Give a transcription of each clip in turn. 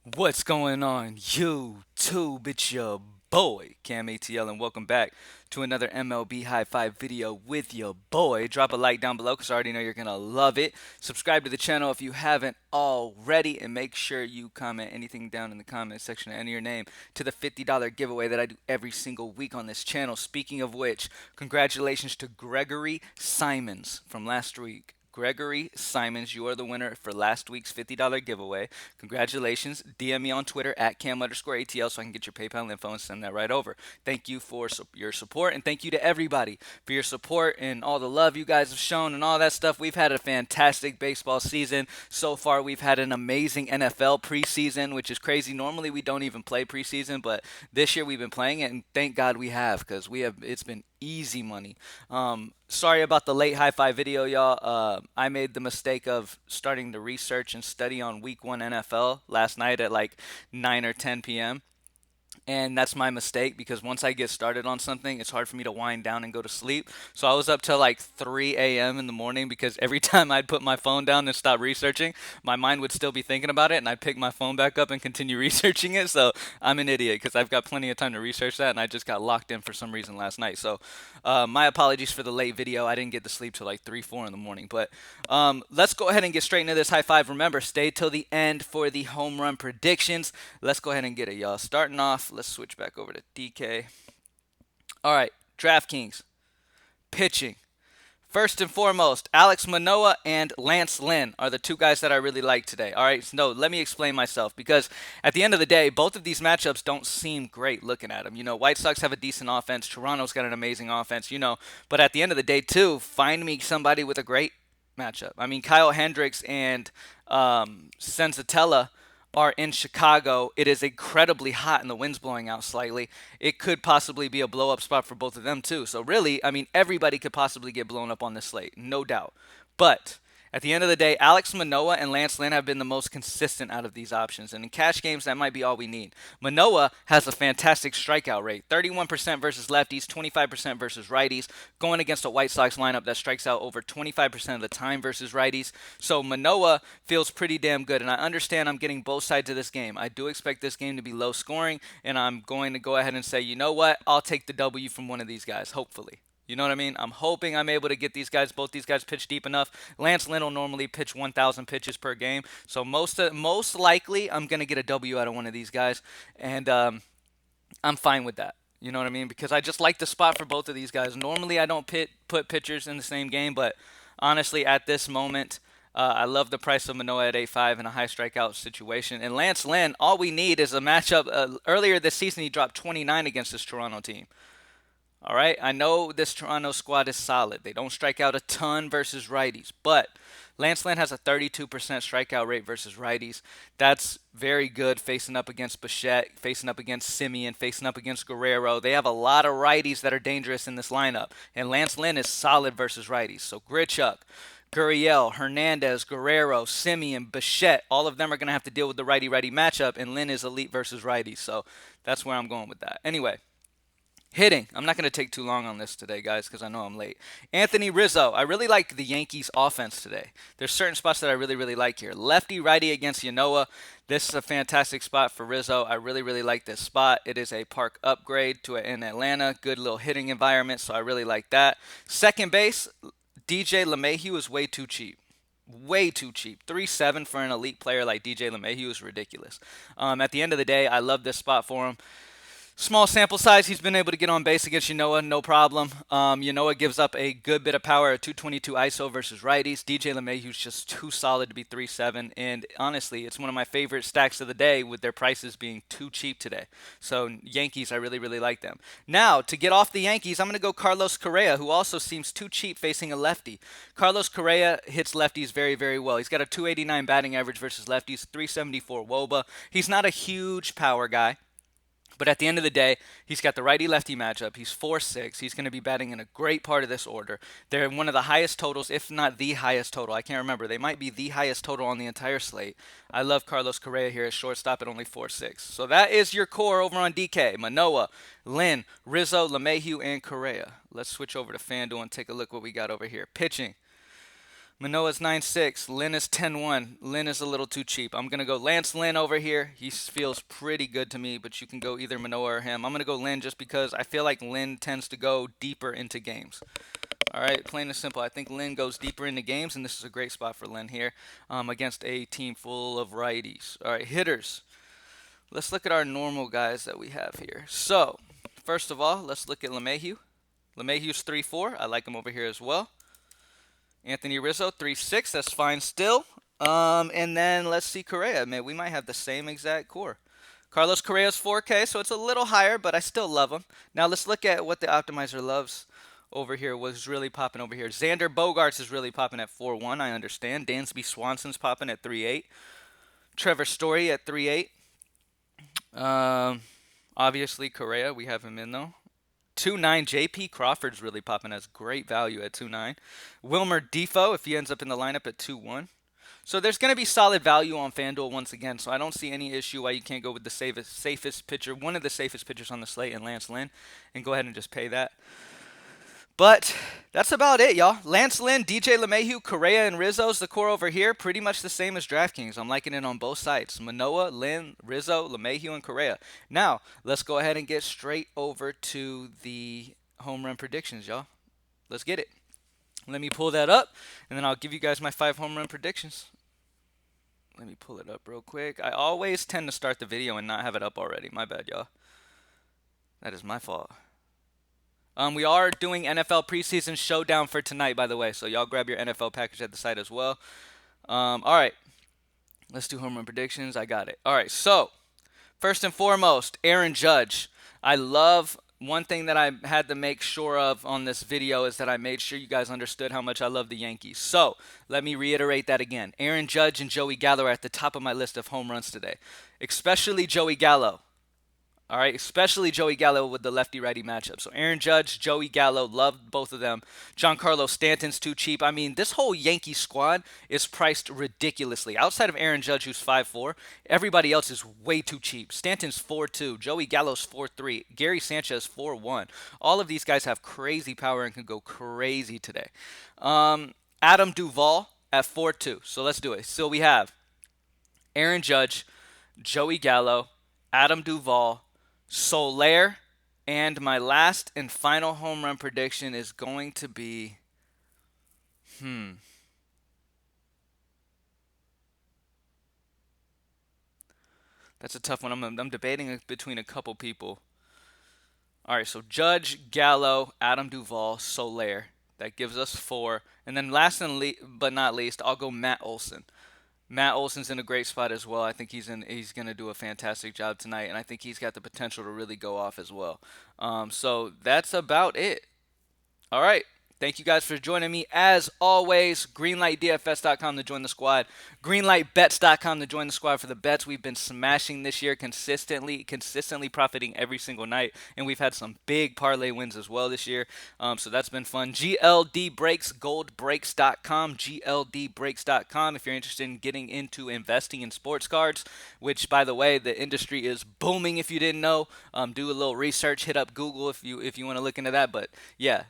What's going on, YouTube? It's your boy, CamATL, and welcome back to another MLB High Five video with your boy. Drop a like down below because I already know you're going to love it. Subscribe to the channel if you haven't already, and make sure you comment anything down in the comment section and enter your name to the $50 giveaway that I do every single week on this channel. Speaking of which, congratulations to Gregory Simons from last week. Gregory Simons, you are the winner for last week's $50 giveaway. Congratulations. DM me on Twitter at cam_ATL so I can get your PayPal info and send that right over. Thank you for your support, and thank you to everybody for your support and all the love you guys have shown and all that stuff. We've had a fantastic baseball season. So far, we've had an amazing NFL preseason, which is crazy. Normally, we don't even play preseason, but this year we've been playing it, and thank God we have because it's been easy money. Sorry about the late high five video, y'all. I made the mistake of starting to research and study on week one NFL last night at like 9 or 10 p.m. And that's my mistake because once I get started on something, it's hard for me to wind down and go to sleep. So I was up till like 3 a.m. in the morning because every time I'd put my phone down and stop researching, my mind would still be thinking about it, and I'd pick my phone back up and continue researching it. So I'm an idiot because I've got plenty of time to research that, and I just got locked in for some reason last night. So my apologies for the late video. I didn't get to sleep till like 3, 4 in the morning. But let's go ahead and get straight into this high five. Remember, stay till the end for the home run predictions. Let's go ahead and get it, y'all. Starting off, let's switch back over to DK. All right, DraftKings pitching. First and foremost, Alex Manoah and Lance Lynn are the two guys that I really like today. All right, so no, let me explain myself because at the end of the day, both of these matchups don't seem great looking at them. White Sox have a decent offense, Toronto's got an amazing offense, but at the end of the day, too, find me somebody with a great matchup. I mean, Kyle Hendricks and Senzatella are in Chicago. It is incredibly hot and the wind's blowing out slightly. It could possibly be a blow up spot for both of them, too. So, really, I mean, everybody could possibly get blown up on this slate, no doubt. But at the end of the day, Alex Manoah and Lance Lynn have been the most consistent out of these options. And in cash games, that might be all we need. Manoah has a fantastic strikeout rate, 31% versus lefties, 25% versus righties, going against a White Sox lineup that strikes out over 25% of the time versus righties. So Manoah feels pretty damn good. And I understand I'm getting both sides of this game. I do expect this game to be low scoring, and I'm going to go ahead and say, you know what? I'll take the W from one of these guys, hopefully. You know what I mean? I'm hoping I'm able to get both these guys pitch deep enough. Lance Lynn will normally pitch 1,000 pitches per game, so most likely I'm gonna get a W out of one of these guys, and I'm fine with that. You know what I mean? Because I just like the spot for both of these guys. Normally I don't put pitchers in the same game, but honestly at this moment. I love the price of Manoah at 8.5 in a high strikeout situation. And Lance Lynn, all we need is a matchup. Earlier this season, he dropped 29 against this Toronto team. All right, I know this Toronto squad is solid. They don't strike out a ton versus righties, but Lance Lynn has a 32% strikeout rate versus righties. That's very good facing up against Bichette, facing up against Simeon, facing up against Guerrero. They have a lot of righties that are dangerous in this lineup, and Lance Lynn is solid versus righties. So Grichuk, Gurriel, Hernandez, Guerrero, Simeon, Bichette, all of them are going to have to deal with the righty-righty matchup, and Lynn is elite versus righties. So that's where I'm going with that. Anyway, hitting. I'm not going to take too long on this today, guys, because I know I'm late. Anthony Rizzo. I really like the Yankees' offense today. There's certain spots that I really, really like here. Lefty righty against Yanoa. This is a fantastic spot for Rizzo. I really, really like this spot. It is a park upgrade to in Atlanta. Good little hitting environment, so I really like that. Second base, DJ LeMahieu is way too cheap. Way too cheap. 3.7 for an elite player like DJ LeMahieu is ridiculous. At the end of the day, I love this spot for him. Small sample size. He's been able to get on base against Yanoa, no problem. Yanoa gives up a good bit of power at 222 ISO versus righties. DJ LeMahieu's just too solid to be 3.7. And honestly, it's one of my favorite stacks of the day with their prices being too cheap today. So Yankees, I really, really like them. Now, to get off the Yankees, I'm going to go Carlos Correa, who also seems too cheap facing a lefty. Carlos Correa hits lefties very, very well. He's got a 289 batting average versus lefties, 374 WOBA. He's not a huge power guy. But at the end of the day, he's got the righty-lefty matchup. He's 4.6. He's going to be batting in a great part of this order. They're one of the highest totals, if not the highest total. I can't remember. They might be the highest total on the entire slate. I love Carlos Correa here at shortstop at only 4.6. So that is your core over on DK. Manoah, Lynn, Rizzo, LeMahieu, and Correa. Let's switch over to FanDuel and take a look what we got over here. Pitching. Manoa's 9.6. Lynn is 10.1. Lynn is a little too cheap. I'm going to go Lance Lynn over here. He feels pretty good to me, but you can go either Manoa or him. I'm going to go Lynn just because I feel like Lynn tends to go deeper into games. All right, plain and simple. I think Lynn goes deeper into games, and this is a great spot for Lynn here against a team full of righties. All right, hitters. Let's look at our normal guys that we have here. So, first of all, let's look at LeMahieu. LeMahieu's 3.4. I like him over here as well. Anthony Rizzo, 3.6. That's fine still. And then let's see Correa. Man, we might have the same exact core. Carlos Correa's 4K, so it's a little higher, but I still love him. Now let's look at what the optimizer loves over here. Was really popping over here. Xander Bogaerts is really popping at 4.1. I understand. Dansby Swanson's popping at 3.8. Trevor Story at 3.8. Obviously Correa, we have him in though. 2.9. J.P. Crawford's really popping as great value at 2.9. Wilmer Defoe, if he ends up in the lineup at 2.1. So there's going to be solid value on FanDuel once again. So I don't see any issue why you can't go with the safest pitcher, one of the safest pitchers on the slate, and Lance Lynn, and go ahead and just pay that. But that's about it, y'all. Lance Lynn, DJ LeMahieu, Correa, and Rizzo's the core over here. Pretty much the same as DraftKings. I'm liking it on both sides. Manoa, Lynn, Rizzo, LeMahieu, and Correa. Now, let's go ahead and get straight over to the home run predictions, y'all. Let's get it. Let me pull that up, and then I'll give you guys my 5 home run predictions. Let me pull it up real quick. I always tend to start the video and not have it up already. My bad, y'all. That is my fault. We are doing NFL preseason showdown for tonight, by the way. So y'all grab your NFL package at the site as well. All right. Let's do home run predictions. I got it. All right. So first and foremost, Aaron Judge. I love one thing that I had to make sure of on this video is that I made sure you guys understood how much I love the Yankees. So let me reiterate that again. Aaron Judge and Joey Gallo are at the top of my list of home runs today, especially Joey Gallo. All right, especially Joey Gallo with the lefty-righty matchup. So Aaron Judge, Joey Gallo, loved both of them. Giancarlo Stanton's too cheap. I mean, this whole Yankee squad is priced ridiculously. Outside of Aaron Judge, who's 5'4", everybody else is way too cheap. Stanton's 4'2", Joey Gallo's 4'3", Gary Sanchez 4'1". All of these guys have crazy power and can go crazy today. Adam Duvall at 4'2". So let's do it. So we have Aaron Judge, Joey Gallo, Adam Duvall, Soler, and my last and final home run prediction is going to be, that's a tough one. I'm debating between a couple people. All right, so Judge, Gallo, Adam Duvall, Soler. That gives us 4. And then last but not least, I'll go Matt Olson. Matt Olson's in a great spot as well. I think he's going to do a fantastic job tonight, and I think he's got the potential to really go off as well. So that's about it. All right. Thank you guys for joining me. As always, greenlightdfs.com to join the squad. Greenlightbets.com to join the squad for the bets we've been smashing this year consistently profiting every single night. And we've had some big parlay wins as well this year. So that's been fun. GLD Breaks, goldbreaks.com, GLDbreaks.com if you're interested in getting into investing in sports cards, which, by the way, the industry is booming if you didn't know. Do a little research. Hit up Google if you want to look into that. But, yeah.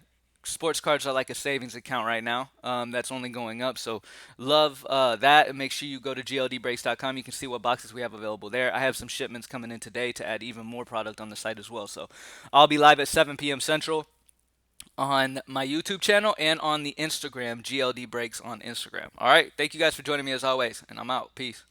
Sports cards are like a savings account right now. That's only going up. So love that. And make sure you go to gldbreaks.com. You can see what boxes we have available there. I have some shipments coming in today to add even more product on the site as well. So I'll be live at 7 p.m. Central on my YouTube channel and on the Instagram, GLD Breaks on Instagram. All right. Thank you guys for joining me as always. And I'm out. Peace.